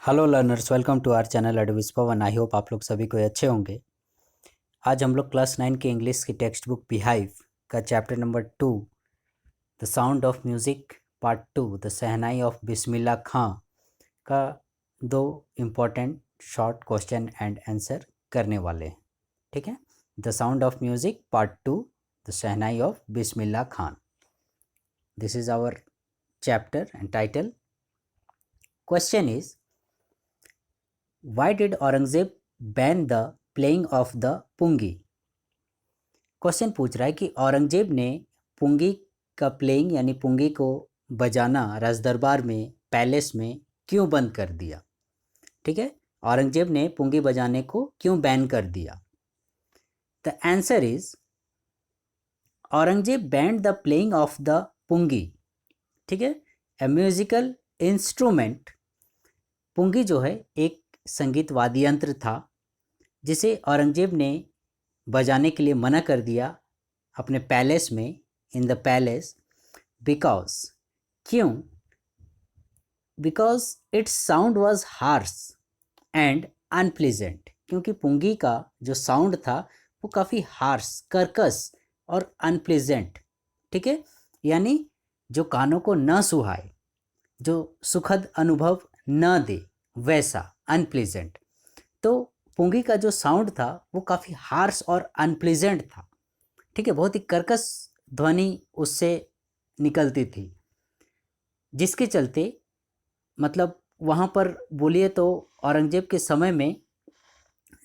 Hello learners, welcome to our channel एडविस Pawan. I hope आप लोग सभी को अच्छे होंगे। आज हम लोग क्लास 9 के इंग्लिश की टेक्स्ट बुक बिहाइव का chapter number 2 the sound of music part 2 the shehnai of Bismillah Khan का दो important short question and answer करने वाले हैं। ठीक है, the sound of music part 2 the shehnai of Bismillah Khan. This is our chapter and title. Question is, why did Aurangzeb ban the playing of the pungi? Question पूछ रहा है कि औरंगजेब ने पुंगी का प्लेइंग यानी पुंगी को बजाना राजदरबार में, पैलेस में क्यों बंद कर दिया। ठीक है, औरंगजेब ने पुंगी बजाने को क्यों बैन कर दिया। The answer is Aurangzeb banned the playing of the pungi. ठीक है, ए म्यूजिकल इंस्ट्रूमेंट। पुंगी जो है एक संगीत वाद्य यंत्र था जिसे औरंगजेब ने बजाने के लिए मना कर दिया अपने पैलेस में, इन द पैलेस, बिकॉज क्यों, because it's sound was harsh and unpleasant. क्योंकि पुंगी का जो साउंड था वो काफ़ी हार्श, कर्कश और अनप्लीजेंट। ठीक है, यानी जो कानों को न सुहाए, जो सुखद अनुभव न दे, वैसा अनप्लीजेंट। तो पुंगी का जो साउंड था वो काफ़ी हार्श और अनप्लीजेंट था। ठीक है, बहुत ही कर्कश ध्वनि उससे निकलती थी, जिसके चलते मतलब वहाँ पर बोलिए तो औरंगजेब के समय में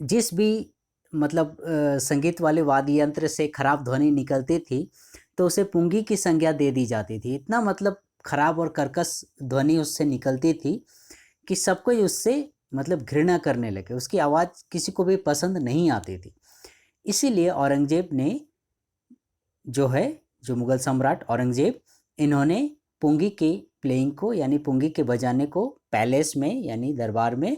जिस भी मतलब संगीत वाले वाद्य यंत्र से खराब ध्वनि निकलती थी तो उसे पुंगी की संज्ञा दे दी जाती थी। इतना मतलब खराब और कर्कश ध्वनि उससे निकलती थी कि सब कोई उससे मतलब घृणा करने लगे, उसकी आवाज़ किसी को भी पसंद नहीं आती थी। इसीलिए औरंगजेब ने जो मुग़ल सम्राट औरंगजेब, इन्होंने पुंगी के प्लेइंग को यानी पुंगी के बजाने को पैलेस में यानी दरबार में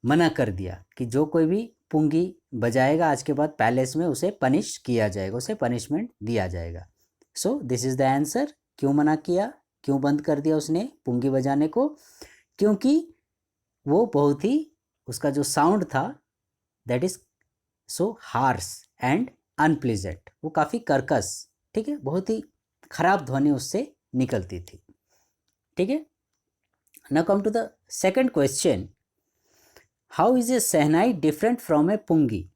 मना कर दिया कि जो कोई भी पुंगी बजाएगा आज के बाद पैलेस में उसे पनिश किया जाएगा, उसे पनिशमेंट दिया जाएगा। So this is the answer. क्यों मना किया, क्यों बंद कर दिया उसने पुंगी बजाने को? क्योंकि वो बहुत ही, उसका जो साउंड था that is so harsh and unpleasant, वो काफ़ी कर्कश, ठीक है, बहुत ही खराब ध्वनि उससे निकलती थी। ठीक है, now come to the second question, how is a shehnai different from a pungi?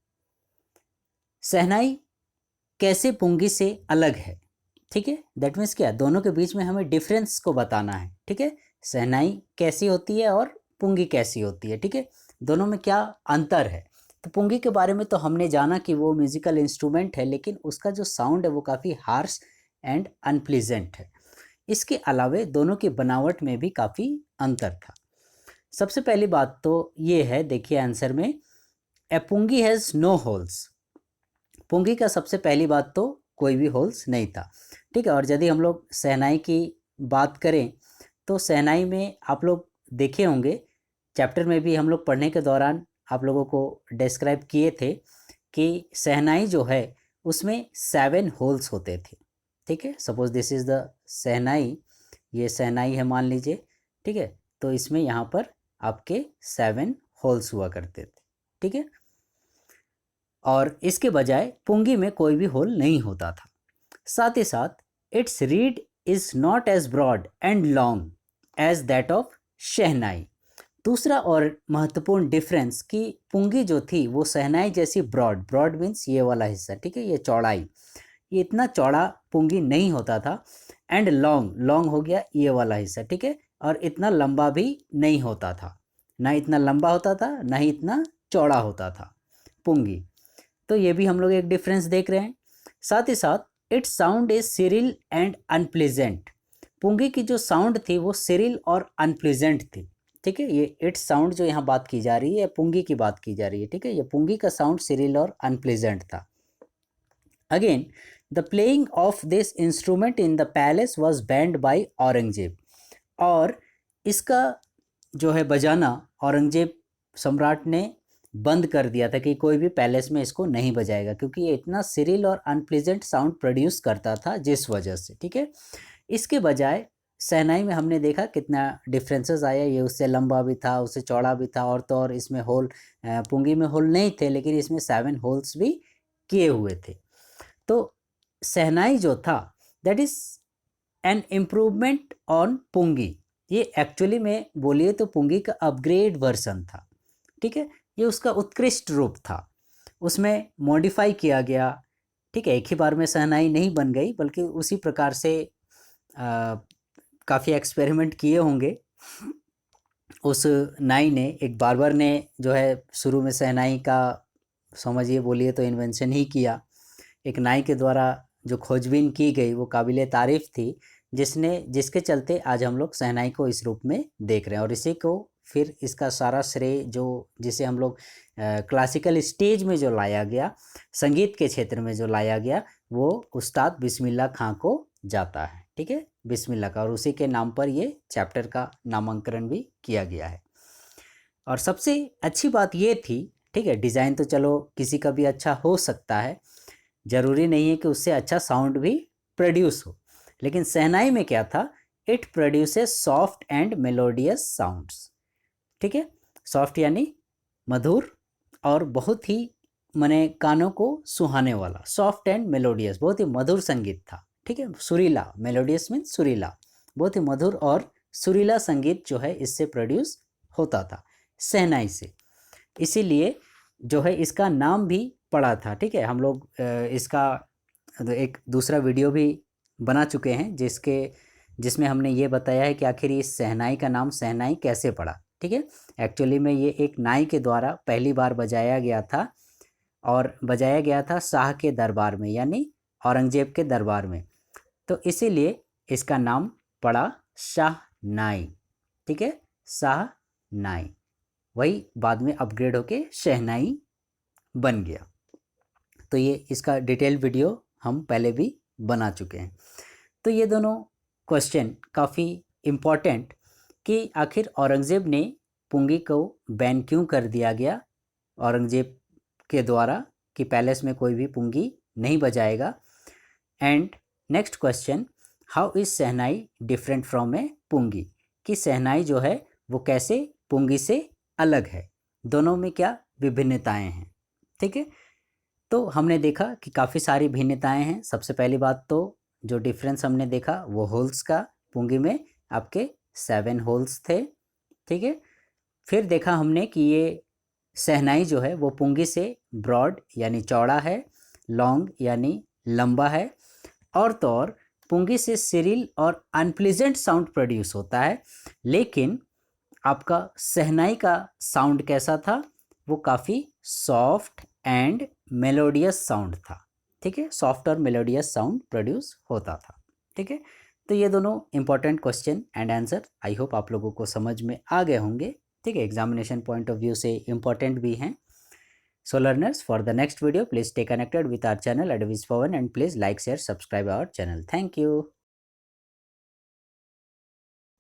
Shehnai कैसे पुंगी से अलग है? ठीक है, दैट मीन्स क्या, दोनों के बीच में हमें डिफरेंस को बताना है। ठीक है, शहनाई कैसी होती है और पुंगी कैसी होती है। ठीक है, दोनों में क्या अंतर है। तो पुंगी के बारे में तो हमने जाना कि वो म्यूजिकल इंस्ट्रूमेंट है, लेकिन उसका जो साउंड है वो काफ़ी हार्श एंड अनप्लीजेंट है। इसके अलावे दोनों की बनावट में भी काफ़ी अंतर था। सबसे पहली बात तो ये है, देखिए आंसर में, ए पुंगी हैज़ नो होल्स। पुंगी का सबसे पहली बात तो कोई भी होल्स नहीं था। ठीक है, और यदि हम लोग शहनाई की बात करें तो शहनाई में आप लोग देखे होंगे, चैप्टर में भी हम लोग पढ़ने के दौरान आप लोगों को डिस्क्राइब किए थे कि शहनाई जो है उसमें 7 होल्स होते थे। ठीक है, सपोज दिस इज़ द शहनाई, ये शहनाई है मान लीजिए। ठीक है, तो इसमें यहाँ पर आपके 7 होल्स हुआ करते थे। ठीक है, और इसके बजाय पुंगी में कोई भी होल नहीं होता था। साथ ही साथ it's reed is not as broad and long as that of shehnai. दूसरा और महत्वपूर्ण डिफरेंस कि पुंगी जो थी वो शहनाई जैसी ब्रॉड, ब्रॉड मीन्स ये वाला हिस्सा, ठीक है, ये चौड़ाई, ये इतना चौड़ा पुंगी नहीं होता था। एंड लॉन्ग, लॉन्ग हो गया ये वाला हिस्सा, ठीक है, और इतना लंबा भी नहीं होता था, ना इतना लंबा होता था ना ही इतना चौड़ा होता था पुंगी। तो ये भी हम लोग एक डिफरेंस देख रहे हैं। साथ ही साथ it's sound is shrill and unpleasant. Pungi की जो साउंड थी वो सिरिल और अनप्लीजेंट थी। ठीक है, ये इट्स साउंड जो यहाँ बात की जा रही है पुंगी की बात की जा रही है। ठीक है, ये पुंगी का साउंड सिरिल और अनप्लीजेंट था। Again the playing of this instrument in the palace was banned by Aurangzeb. और इसका जो है बजाना औरंगजेब सम्राट ने बंद कर दिया था कि कोई भी पैलेस में इसको नहीं बजाएगा, क्योंकि ये इतना सिरिल और अनप्लीजेंट साउंड प्रोड्यूस करता था जिस वजह से। ठीक है, इसके बजाय शहनाई में हमने देखा कितना डिफरेंसेस आया, ये उससे लंबा भी था, उससे चौड़ा भी था, और तो और इसमें होल, पुंगी में होल नहीं थे लेकिन इसमें 7 होल्स भी किए हुए थे। तो शहनाई जो था that is an improvement on pungi. ये एक्चुअली में बोलिए तो पुंगी का अपग्रेड वर्जन था, ठीक है। ये उसका उत्कृष्ट रूप था, उसमें मॉडिफाई किया गया, ठीक है। एक ही बार में शहनाई नहीं बन गई बल्कि उसी प्रकार से काफ़ी एक्सपेरिमेंट किए होंगे उस नाई ने। एक बार्बर ने जो है शुरू में शहनाई का समझिए बोलिए तो इन्वेंशन ही किया। एक नाई के द्वारा जो खोजबीन की गई वो काबिले तारीफ़ थी, जिसके चलते आज हम लोग शहनाई को इस रूप में देख रहे हैं। और इसी को फिर इसका सारा श्रेय जो जिसे हम लोग क्लासिकल स्टेज में जो लाया गया, संगीत के क्षेत्र में जो लाया गया, वो उस्ताद बिस्मिल्लाह खां को जाता है, ठीक है, बिस्मिल्लाह का। और उसी के नाम पर ये चैप्टर का नामांकन भी किया गया है। और सबसे अच्छी बात ये थी, ठीक है, डिज़ाइन तो चलो किसी का भी अच्छा हो सकता है, ज़रूरी नहीं है कि उससे अच्छा साउंड भी प्रोड्यूस हो, लेकिन शहनाई में क्या था, it produces soft and melodious sounds, ठीक है। सॉफ्ट यानी मधुर और बहुत ही मने कानों को सुहाने वाला, सॉफ्ट एंड मेलोडियस, बहुत ही मधुर संगीत था, ठीक है। सुरीला, मेलोडियस मीन्स सुरीला, बहुत ही मधुर और सुरीला संगीत जो है इससे प्रोड्यूस होता था, शहनाई से। इसीलिए जो है इसका नाम भी पड़ा था, ठीक है। हम लोग इसका एक दूसरा वीडियो भी बना चुके हैं जिसमें हमने ये बताया है कि आखिर इस शहनाई का नाम शहनाई कैसे पड़ा, ठीक है। एक्चुअली में ये एक नाई के द्वारा पहली बार बजाया गया था, और बजाया गया था शाह के दरबार में, यानी औरंगजेब के दरबार में। तो इसीलिए इसका नाम पड़ा शाहनाई, ठीक है, शाहनाई। वही बाद में अपग्रेड होके शहनाई बन गया। तो ये इसका डिटेल वीडियो हम पहले भी बना चुके हैं। तो ये दोनों क्वेश्चन काफ़ी इम्पॉर्टेंट कि आखिर औरंगज़ेब ने पुंगी को बैन क्यों कर दिया गया औरंगज़ेब के द्वारा, कि पैलेस में कोई भी पुंगी नहीं बजाएगा। And next question, how is shehnai different from a pungi, कि शहनाई जो है वो कैसे पुंगी से अलग है, दोनों में क्या विभिन्नताएं हैं, ठीक है। तो हमने देखा कि काफ़ी सारी भिन्नताएं हैं। सबसे पहली बात तो जो डिफरेंस हमने देखा वो होल्स का, पुंगी में आपके 7 होल्स थे, ठीक है। फिर देखा हमने कि ये शहनाई जो है वो पुंगी से ब्रॉड यानी चौड़ा है, लॉन्ग यानी लंबा है, और तो और पुंगी से सिरिल और अनप्लीजेंट साउंड प्रोड्यूस होता है। लेकिन आपका शहनाई का साउंड कैसा था, वो काफ़ी सॉफ्ट एंड मेलोडियस साउंड था, ठीक है, सॉफ्ट और मेलोडियस साउंड प्रोड्यूस होता था, ठीक है। तो ये दोनों important question and answer I hope आप लोगों को समझ में आ गए होंगे, ठीक है, एग्जामिनेशन पॉइंट ऑफ व्यू से इम्पॉर्टेंट भी हैं। So learners, for the next video, please stay connected with our channel Adviz Pawan and please like, share, subscribe our channel. Thank you.